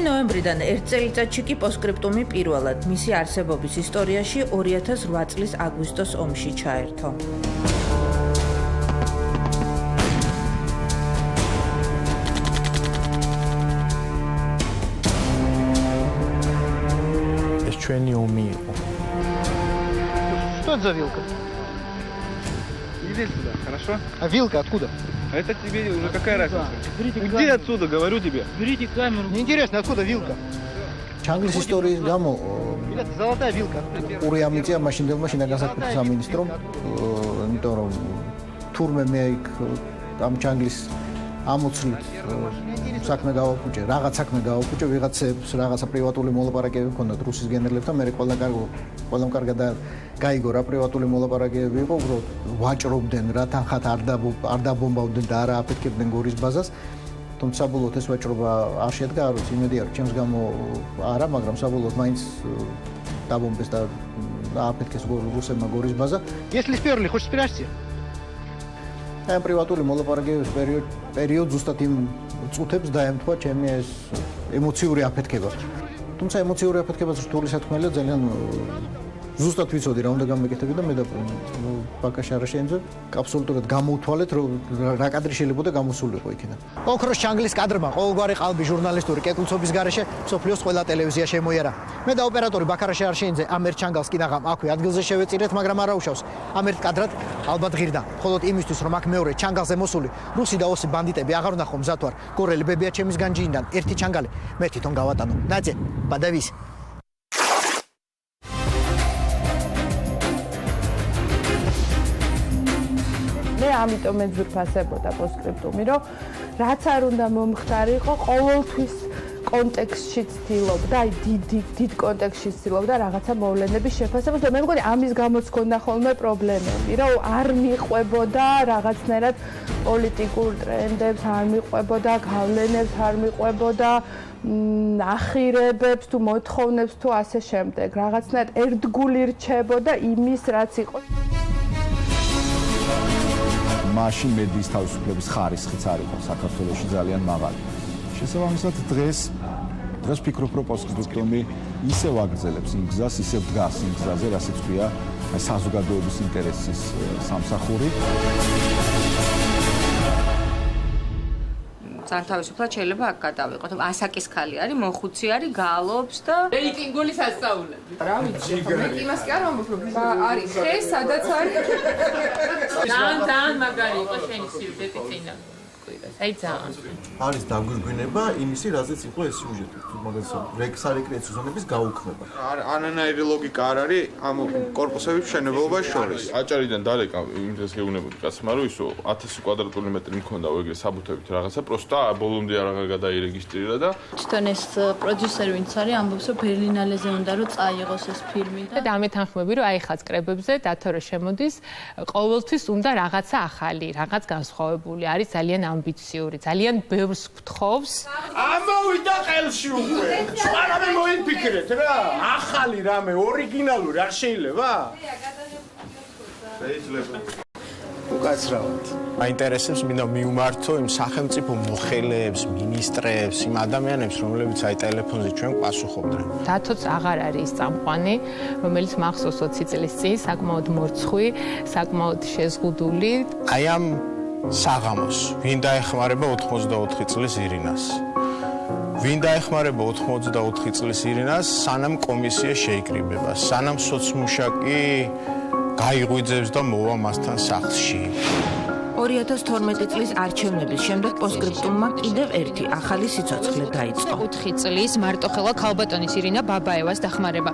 ნოემბრიდან ერთ წელიწადში კი პოსტსკრიპტუმი პირველად მისი არსებობის ისტორიაში 2008 წლის აგვისტოს ომში ჩაერთო. ეს ჩვენი ომი იყო. Что это за вилка? Иди сюда, хорошо? А вилка откуда? Это тебе уже какая разница? Иди отсюда, говорю тебе. Берите камеру. Неинтересно, откуда вилка? ჩანგლის ისტორიის გამო Золотая вилка. ყური ამიწია მაშინდელმა შინაგანსაკუთრების სამინისტრომ, იმიტომ რომ თურმე მე იქ ამ ჩანგლის ამოცლით საქმე გავაფუჭე, რაღაც საქმე გავაფუჭე, ვიღაცებს რაღაცა პრივატული მოლაპარაკებები ჰქონდათ რუსის გენერლებთან, მე ყველამ კარგად გაიგო რა პრივატული მოლაპარაკებები იყო, უბრალოდ ვაჭრობდნენ რა თანხად არ დაბომბავდნენ და არ ააფეთქებდნენ გორის ბაზას. თუმცა საბოლოოდ ეს ვაჭრობა არ შედგა, არ ვიცი, იმედი არ ჩემს გამო არა, მაგრამ საბოლოოდ მაინც დაბომბეს და ააფეთქეს რუსებმა გორის ბაზა. Если сперли, хочешь спираться? ამ პრივატული მოლაპარაკებების პერიოდ ზუსტად იმ წუთებს დაემთხვა ჩემი ეს ემოციური აფეთქება. თუმცა ემოციური აფეთქებაც რთული საქმეა, ძალიან ზუსტად ვიცოდი რა უნდა გამეკეთები და მე და ბაკაში არ შეიმძე. აბსოლუტურად გამოვთვალეთ, რომ რა კადრი შეიძლება გამოსულიყო იქიდან. ოქროს ჩანგლის კადრმა ყოველგვარი ყალბი ჟურნალისტური კეთილწობის გარეშე სოფლიოს ყველა ტელევიზია შემოიარა. მე და ოპერატორი ბაქარაში არ შეიმძე ამ ერთ ჩანგალს კინაღამ აქვე ადგილზე შევეწირეთ, მაგრამ არა უშავს. ამ ერთ კადრად ალბათ ღირდა. ხოლო იმისთვის რომ აქ მეორე ჩანგალზე მოსული რუსი და ოსი ბანდიტები აღარ ვნახო მზად ვარ. გორელი ბებია ჩემის განჯიიდან ერთი ჩანგალი მე თვითონ გავატანო. ნაძე, ბადავის მე ამიტომ მეძვირფასებოდა პოსტსკრიპტუმი, რომ რაც არ უნდა მომხდარიყო, ყოველთვის კონტექსტში ცდილობდა, აი დიდ კონტექსტში ცდილობდა რაღაცა მოვლენების შეფასებას და მე მგონი ამის გამოც ჰქონდა ხოლმე პრობლემები, რომ არ მიყვებოდა რაღაცნაირად პოლიტიკურ ტრენდებს, არ მიყვებოდა გავლენებს, არ მიყვებოდა ახირებებს თუ მოთხოვნებს თუ ასე შემდეგ. რაღაცნაირად ერთგული რჩებოდა იმის, რაც იყო. მაშინ მედიის თავისუფლების ხარისხიც არ იყო საქართველოში ძალიან მაღალი. შესაბამისად დღეს ვფიქრობ, რომ პოსტსკრიპტუმი ისევ აგრძელებს იმ გზას, ისევ დგას იმ გზაზე, რასაც ქვია საზოგადოების ინტერესის სამსახური. ძალიან თავისუფლად შეიძლება აქ გადავიყოთ. ასაკის ქალი არის, მოხუცი არის, გაალობს და რეიტინგული სასწაულები. რა ვიცი, მე იმას კი არ ვამბობ, რომ არის ხე, სადაც არის. ძალიან მაგარი იყო შენი სიუჟეტი წინა. აი ძალიან. არის დაგვირგვინება იმისი, რაზეც იყო ეს სიუჟეტი, მაგალითად, სარეკრეაციო ზონების გაუქმება. არანაირი ლოგიკა არ არის ამ კორპუსების მშენებლობაში შორის. აჭარიდან დალეკა იმ დღეს გეუბნებოდი კაცმა, რომ ისო 1000 კვადრატული მეტრი მქონდა ეგრე საბუთებით რაღაცა, პროსტა ბოლომდე აღარ გადაირეგისტრირა და თვითონ ეს პროდიუსერი ვინც არის, ამბობს, რომ ბერლინალეზე უნდა რომ წაიღოს ეს ფილმი და ამეთანხმები, რომ აი ხაც კრებებზე დათორო შემოდის, ყოველთვის უნდა რაღაცა ახალი, რაღაც განსხვავებული, არის ძალიან ამბიციური, ძალიან ბევრს გთხოვს. ამოვიდა ყელში უკვე. სხვა რამე მოიფიქრეთ რა. ახალი რამე, ორიგინალური არ შეიძლება? შეიძლება. უკაცრავად. მაინტერესებს მინდა მიუმართო იმ სახელმწიფო მოხელეებს, მინისტრებს, იმ ადამიანებს, რომლებიც აი ტელეფონზე ჩვენ პასუხობდნენ. დათოც აღარ არის ის წამყვანი, რომელიც მახსოვს 20 წლის წინ საკმაოდ მორცხვი, საკმაოდ შეზღუდული. აი ამ საღამოს ვინ დაეხმარება 84 წლის ირინას? ვინ დაეხმარება 84 წლის ირინას, სანამ კომისია შეიკრიბება, სანამ სოცმუშაკი გაიღვიძებს და მოვა მასთან სახლში. 2012 წლის არჩევნების შემდეგ პოსტსკრიპტუმმა კიდევ ერთი ახალი სიცოცხლე დაიწყო. 4 წლის მარტოხელა ქალბატონის ირინა ბაბაევას დახმარება.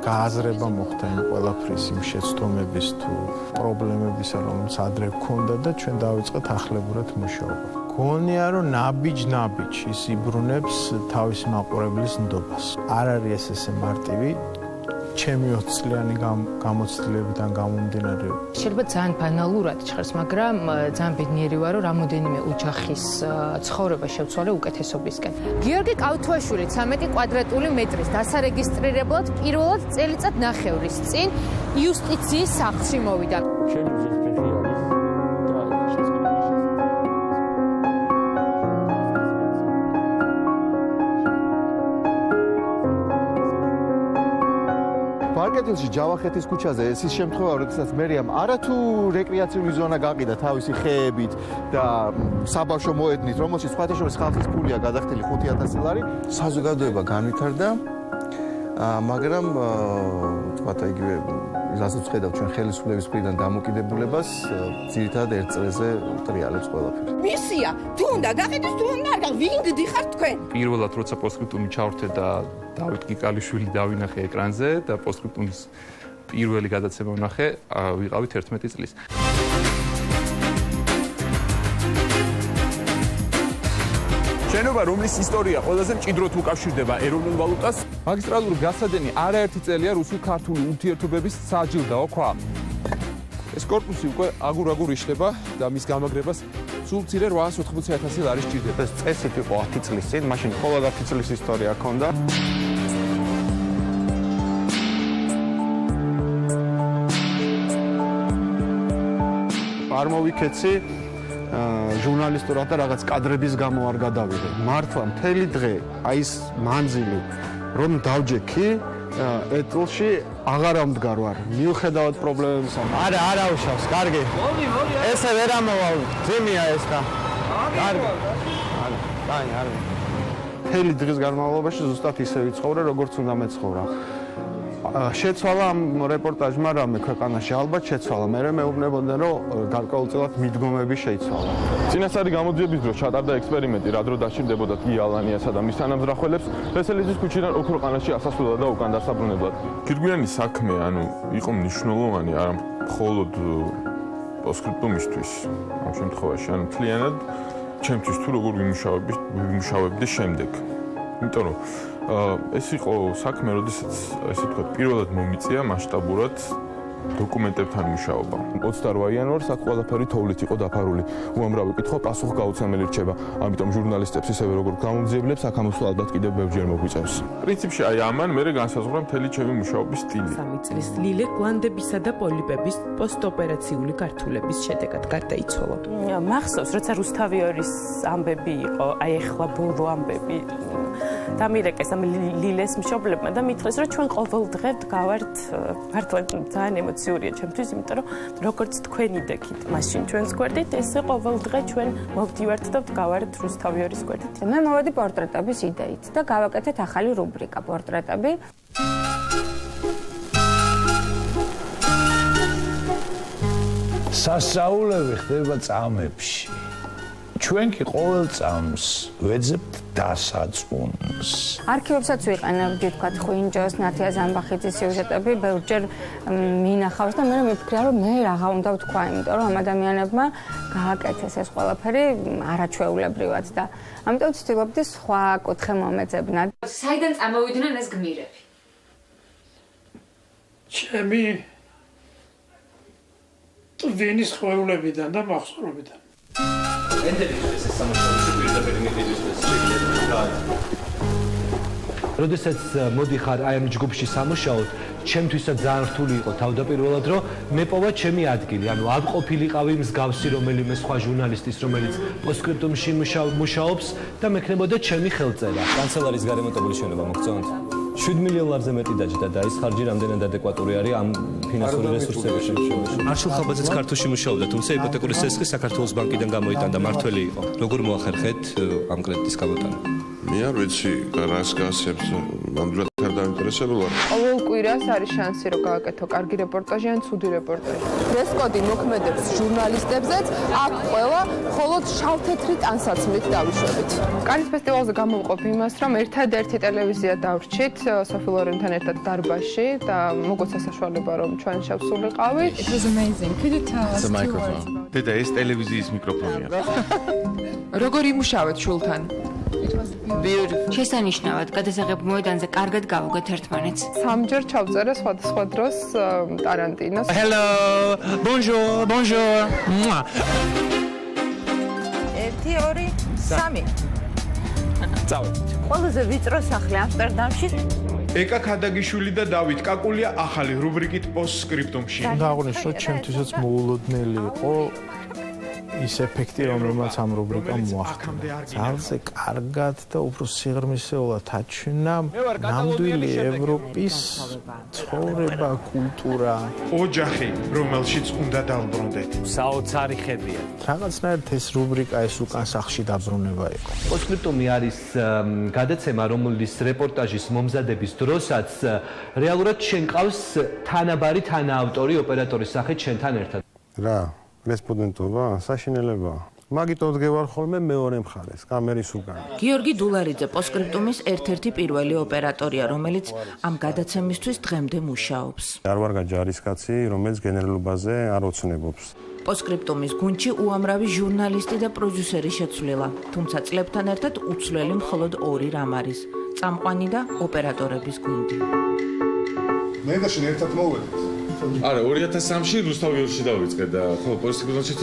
გააზრება მოხდა იმ ყველაფრის იმ შეცდომების თუ პრობლემებისა, რომელიც ადრე ჰქონდა და ჩვენ დავიწყეთ ახლებურად მუშაობა. გონია რომ ნაბიჯ ის იბრუნებს თავის მაყურებლის ნდობას. არ არის ესე მარტივი ჩემი 20 წლიანი გამოცდილებიდან გამომდინარე. შეიძლება ძალიან ბანალურად ჭხერს, მაგრამ ძალიან ბედნიერი ვარ, რომ რამოდენიმე ოჯახის ცხოვრება შევცვალე უკეთესობისკენ. გიორგი კავთუაშვილი 13 კვადრატული მეტრის დასარეგისტრირებლად პირველად წელიწად ნახევრის წინ იუსტიციის სახლში მოვიდა. მარკეტილში ჯავახეთის ქუჩაზე ეს ის შემთხვევა, როდესაც მერიამ არათუ რეკრეაციული ზონა გაყიდა თავისი ხეებით და საბავშვო მოედნით, რომელშიც სხვათა შორის ხალხის ფულია გადახდილი 5000 ლარი, საზოგადოება განვითარდა, მაგრამ თქვა იგივე რასაც ხედავ ჩვენ ხელისუფლების მხრიდან დამოკიდებულებას, ძირითადად ერთ წრეზე ტრიალებს ყველაფერს. მისია, თუ უნდა გაყიდოს, თუ უნდა არ გაყიდოს, ვინ გდიხართ თქვენ? პირველად როცა პოსტსკრიპტუმი ჩავრთე და დავით კიკალიშვილი დავინახე ეკრანზე და პოსტსკრიპტუმის პირველი გადაცემა ვნახე, ვიყავით 11 წლის. შენობა, რომლის ისტორია ყველაზე მჭიდროდ უკავშირდება ეროვნულ ვალუტას, მაგისტრალური გასადენი არაერთი წელია რუსულ-ქართული ურთიერთობების საჯილდაო ქვა. ეს კორპუსი უკვე აგურ-აგურ იშლება და მის გამაგრებას სულ მცირე 880,000 ლარი სჭირდება. ეს წესით იყო 10 წლის წინ, მაშინ მხოლოდ 10 წლის ისტორია ჰქონდა. არ მოვიქეცი ჟურნალისტურად და რაღაც კადრების გამო არ გადავიღე. მართლა მთელი დღე აი ეს მანძილი რომ დავჯექი ეტლში აღარ ამდგარ ვარ. მიუხედავად პრობლემებისა. არა უშავს, კარგი. ესე ვერ ამოვალ. ძიმია ეს და. კარგი. არა. მთელი დღის განმავლობაში ზუსტად ისე ვიცხოვრე, როგორც უნდა მეცხოვრა. შეცვალა ამ რეპორტაჟმა რამე ქვეყანაში ალბათ შეცვალა. მე მეუბნებოდნენ რომ გარკვეულწილად მიდგომები შეიცვალა. წინასწარი გამოძიების დროს ჩატარდა ექსპერიმენტი, რა დრო დაშირდებოდა კი ალანიასა და მის თანამზრახველებს ვესელიზის ქუჩიდან ოქროყანაში ასასვლელად და უკან დასაბრუნებლად. გირგვიანი საქმე, იყო მნიშვნელოვანი არა მხოლოდ პოსტსკრიპტუმისთვის ამ შემთხვევაში, მთლიანად ჩემთვის თუ როგორ ვიმუშავებდი შემდეგ. იმიტომ რომ ეს იყო საქმე, როდესაც ესე ვთქვათ, პირველად მომიწია მასშტაბურად დოკუმენტებთან მუშაობა. 28 იანვარს აქ ყველაფერი თოვლით იყო დაფარული. უამრავი კითხვა პასუხგაუცემელი რჩება. ამიტომ ჟურნალისტებს ისევე როგორც გამოძიებლებს აქ ამოსვლა ალბათ კიდევ ბევრჯერ მოგვიწევს. პრინციპში აი ამან მე განსაზღვრა მთელი ჩემი მუშაობის სტილი. 3 წლის ლილე გვანდებისა და პოლიპების პოსტოპერაციული გართულების შედეგად გარდაიცვალა. მახსოვს, როცა რუსთავიორის ამბები იყო, აი ახლა ბოლო ამბები დამირეკეს ამ ლილეს მშობლებმა და მითხრეს, რომ ჩვენ ყოველ დღე ვდგავართ მართლა ძალიან ემოციურია ჩემთვის, იმიტომ რომ როგორც თქვენი დექით, მაშინ ჩვენს გვერდით, ესე ყოველ დღე ჩვენ მოვდივართ და ვდგავართ რუსთავიორის გვერდით. მე მოვედი პორტრეტების იდეით და გავაკეთეთ ახალი რუბრიკა პორტრეტები. სასწაულები ხდება წამებში. ჩვენ კი ყოველ წამს ვეძებთ დასაწუნს. არქივებსაც ვიყენებდი, თქვათ, ხვინჯოს, ნათია ზამბახიძის სიუჟეტები ბევრჯერ მინახავს და მე მიფიქრია, რომ მე რაღა უნდა ვთქვა, იმიტომ რომ ამ ადამიანებმა გააკეთეს ეს ყველაფერი არაჩვეულებრივად და ამიტომ ვცდილობდი სხვა კუთხე მომეძებნად. საიდან წამოვიდნენ ეს გმირები? ჩემი ტვინის ხვეულებიდან და მახსოვრობიდან. როდესაც მოდიხარ აი ამ ჯგუფში სამუშაოდ, ჩემთვისაც ძალიან რთული იყო თავდაპირველად, რომ მეპოვა ჩემი ადგილი, ანუ არ ყოფილიყავი მსგავსი რომელიმე სხვა ჟურნალისტის, რომელიც პოსტსკრიპტუმში მუშაობს და მექნებოდა ჩემი ხელწერა. კანცელარის გარემონტებული შენობა მოგწონთ? 7 მილიონ ლარზე მეტი დაჯდა და ის ხარჯი რამდენად ადეკვატური არის ამ ფინანსური რესურსების შემთხვევაში. არშილ ხაბაძეც ქართულში მუშაობდა, თუმცა იპოთეკური სესხი საქართველოს ბანკიდან გამოიტანდა, მართველი იყო. როგორ მოახერხეთ ამ კრედიტის გამოტანა? მე არ ვიცი, რას გასცემს, ნამდვილად არ დაინტერესებულ ვარ. ყოველ კვირას არის შანსი, რომ გააკეთო კარგი რეპორტაჟი ან ცუდი რეპორტაჟი. დრესკოდი მოქმედებს ჟურნალისტებზეც, აქ ყველა მხოლოდ შავ-თეთრი ტანსაცმლით დავიშვებით. კანის ფესტივალზე გამოვყოფ იმას, რომ ერთადერთი ტელევიზია დავრჩით სოფი ლორენთან ერთად დარბაზში და მოგვეცა საშუალება, რომ ჩვენ შევსულიყავით. It was amazing. Could you tell us? დედა, ეს ტელევიზიის მიკროფონია. როგორ იმუშავეთ შულთან? შესანიშნავად, გადასაღებ მოედანზე კარგად გავუგეთ ერთმანეთს. სამჯერ ჩავწერე სხვადასხვა დროს ტარანტინოს. Hello, bonjour, bonjour. 1 2 3 წავედით. ყველაზე ვიწრო სახლი ამსტერდამში. ეკა ქადაგიშვილი და დავით კაკულია ახალი რუბრიკით პოსტსკრიპტუმში. უნდა აღვნიშნოთ, ჩემთვისაც მოულოდნელი იყო ის ეფექტი, რომელმაც ამ რუბრიკამ მოახდინა. ძალზე კარგად და უფრო სიღრმისეულად აჩვენა ნამდვილი ევროპის ცხოვრება, კულტურა, ოჯახი, რომელშიც უნდა დავბრუნდეთ. საოცარი ხებია. რაღაცნაირად ეს რუბრიკა ეს უკან სახში დაბრუნება იყო. პოსტსკრიპტუმი არის გადაცემა, რომლის რეპორტაჟის მომზადების დროსაც რეალურად შენ ყავს თანაბარი თანაავტორი ოპერატორის სახით შენთან ერთად. რა რესპონდენტობა, საშინელება. მაგიტო დგევარ ხოლმე მეორე მხარეს, კამერის უკან. გიორგი დულარიძე პოსტსკრიპტუმის ერთ-ერთი პირველი ოპერატორია, რომელიც ამ გადაცემისთვის დღემდე მუშაობს. არ ვარ ჯარისკაცი, რომელიც გენერალობაზე არ ოცნებობს. პოსტსკრიპტუმის გუნდში უამრავი ჟურნალისტი და პროდიუსერი შეცვლილა, თუმცა წლებთან ერთად უცვლელი მხოლოდ 2 რამ არის: წამყვანი და ოპერატორების გუნდი. მე და შენ ერთად მოვედით. არა, 2003-ში რუსთავიორში დავიწყე და ხო, პოსტსკრიპტუმში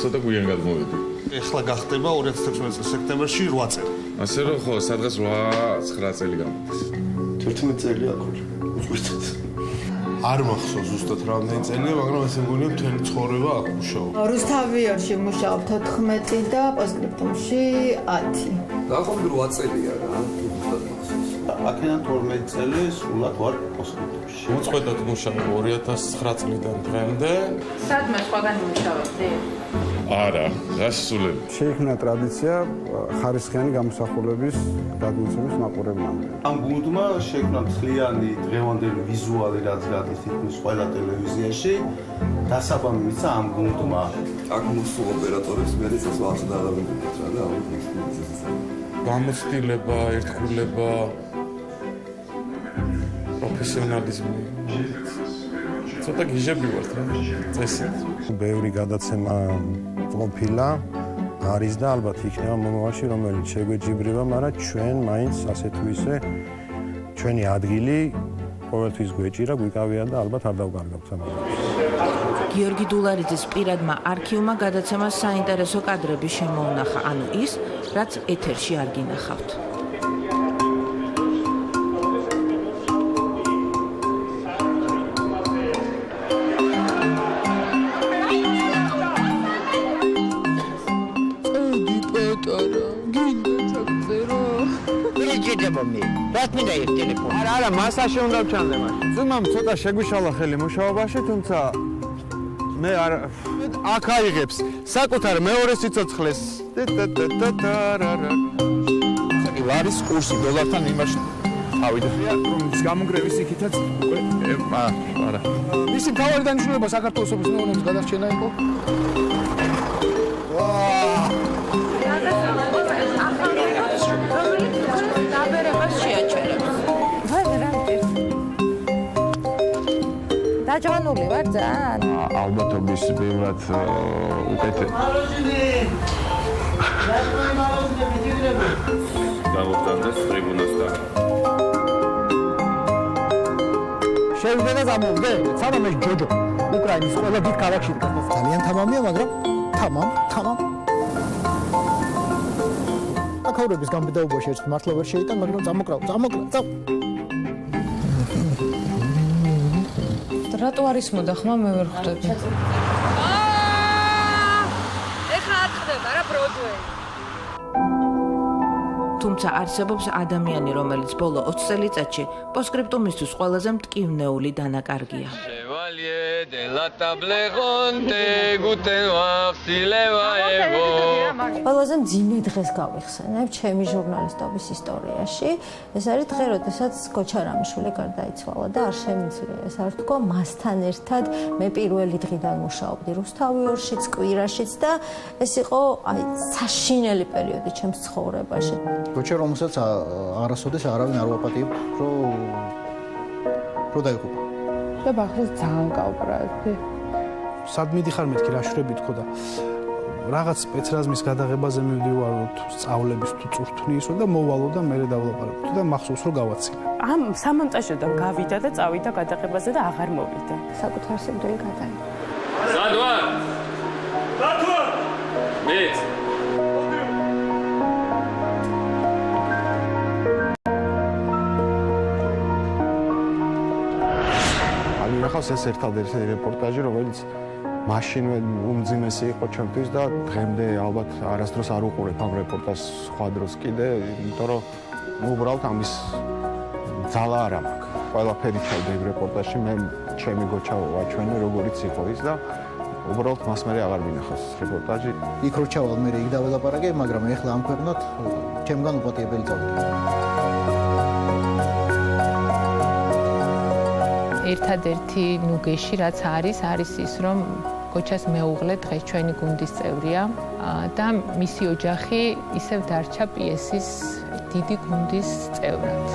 ცოტა გვიან გადმოვედი. ეხლა გახდება 2016 წლის სექტემბერში 8 წელი. ასე რომ ხო, სადღაც 8-9 წელი გამოდის. 11 წელი აქვს. უწყვეტად. არ მახსოვს ზუსტად რამდენი წელია, მაგრამ ესე მგონია მთელი ცხოვრება აქ მუშაობ. რუსთავიორში მუშაობ 14 და პოსტსკრიპტუმში 10. დაახლოებით 8 წელია რა, ზუსტად მახსოვს. აქედან 12 წელი სულად ვარ პოსტსკრიპტუმში. უწყვეტად მუშაობ 2009 წლიდან დღემდე. სადმე სხვაგან მუშაობდი? არა, გასულები. შეიქმნა ტრადიცია ხარისხიანი გამოსახულების გადმოცემის მაყურებლამდე. ამ გუნდმა შექმნა მთლიანი დღევანდელი ვიზუალი, რაც გადის თითქმის ყველა ტელევიზიაში, დასაბამი მისცა ამ გუნდმა. აქ მოსულ ოპერატორებს მე ეს ვახშე დაავადებით რა და ამით ექსპერტიზა. გამოცდილება, ერთგულება, პროფესიონალიზმი. ცოტა გიჟები ვართ რა, წესით. ბევრი გადაცემა ყოფილა არის და ალბათ იქნება მომავალში, რომელიც შეგვეჯიბრება, მაგრამ ჩვენ მაინც ასე თუ ისე ჩვენი ადგილი ყოველთვის გვეჭირა, გვიკავია და ალბათ არ დავგარგავთ ამას. გიორგი დულარიძის პირადმა არქივმა გადაცემას საინტერესო კადრები შემოუნახა, ანუ ის, რაც ეთერში არ გინახავთ. არა, მასაში უნდა ვჩამდე მას. ძმამ ცოტა შეგვიშალა ხელი მუშაობაში, თუმცა მე არ აქ აიღებს საკუთარ მეორე სიცოცხლეს. ლარის კურსი დოლართან იმაში თავიდანია, რომ გამოგრევის იქითაც უკვე არა. მისი მთავარი დანიშნულება საქართველოს ოფისის მეურნეობის გადარჩენა იყო. დაჯანული ვარ ძალიან. ალბათობის ბევრად უკეთე. გამოგდანდეს ტრიბუნასთან. შევიდე და გამოვიდე. სანამ ეს ჯოჯო უკრაინის ყველა დიდ ქალაქში დგას. ძალიან თამამია, მაგრამ თამამ. აქაურების გამბედაობაში ერთ მართლა ვერ შეიტან, მაგრამ წამოკრავ. რატო არის მოდახმა მე ვერ ხვდები. ეხლა არ ხდება რა ბროდვეი. თუმცა არსებობს ადამიანი, რომელიც ბოლო 20 წელიწადში პოსტსკრიპტუმისთვის ყველაზე მტკივნეული დანაკარგია. ყველაზე მძიმე დღეს გავიხსენებ ჩემი ჟურნალისტობის ისტორიაში. ეს არის დღე, როდესაც გოჩარამიშვილი გარდაიცვალა და არ შემიძლია ეს არ თქვა, მასთან ერთად მე პირველი დღიდან მუშაობდი რუსთავიორშიც, კვირაშიც და ეს იყო საშინელი პერიოდი ჩემს ცხოვრებაში. გოჩა რომელსაც არასოდეს არავინ არ ვაპატიებ, რო დაიღუპა. და ბახეს ძალიან გავბრალდი. სად მიდიხარ მეთქი რა შრები თქო და რაღაც სპეცრაზმის გადაღებაზე მივდივარ თუ სწავლების თუ წურთვნი ისო და მოვალო და მე დავლაპარაკო და მახსოვს რომ გავაცილე. ამ სამონტაჟოდან გავიდა და წავიდა გადაღებაზე და აღარ მოვიდა. საკუთარ სიკვდილი გადაიღო. სად ვარ? მეც ახავს ეს ერთადერთი რეპორტაჟი, რომელიც მაშინვე უმძიმესი იყო ჩემთვის და დღემდე ალბათ არასდროს არ უყურებ ამ რეპორტაჟს სხვა დროს კიდე, იმიტომ რომ უბრალოდ ამის ძალა არ მაქვს. ყველაფერი ჩავდა იმ რეპორტაჟში, მე ჩემი გოჩა ვაჩვენე როგორიც იყო ის და უბრალოდ მას მე აღარ მინახავს რეპორტაჟი. იქ რო ჩავალ მე იქ დაველაპარაკე, მაგრამ ეხლა ამ ქვეყნად ჩემგან უპატიებელი წავიდა. ერთადერთი ნუგეში რაც არის ის რომ გოჩას მეუღლე დღეს ჩვენი გუნდის წევრია და მისი ოჯახი ისევ დარჩა პიესის დიდი გუნდის წევრად.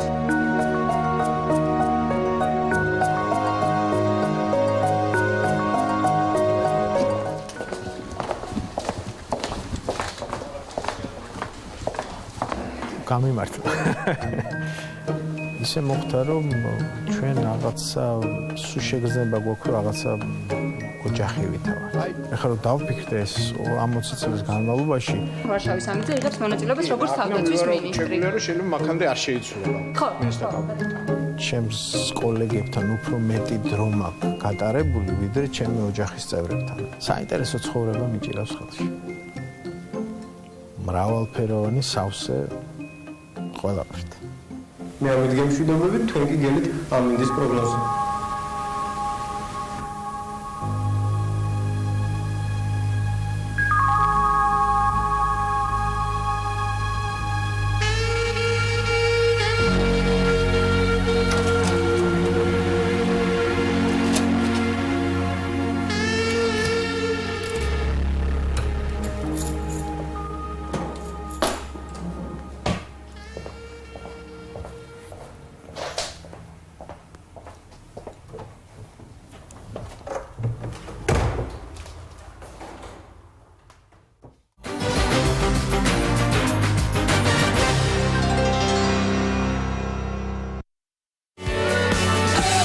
გამიმართლა. ისე მოხდა რომ ჩვენ რაღაცა სულ შეგრძნება გვაქვს რაღაცა ოჯახი ვითავარ. ეხლა რომ დავფიქრდე ეს ამ 20 წლის განმავლობაში ვარშავის სამიტზე იღებს მონაწილეობას როგორც თავდაცვის მინისტრი. რომ შეიძლება მაქამდე არ შეიცვალა. ხო. ჩემს კოლეგებთან უფრო მეტი დრო მაქვს გატარებული ვიდრე ჩემი ოჯახის წევრებთან. საინტერესო ცხოვრება მიჭირავს ხელში. მრავალფეროვანი სავსე ყველაფერთ. მე ამით გემშვიდობებით, თქვენ კი გელით ამინდის პროგნოზი.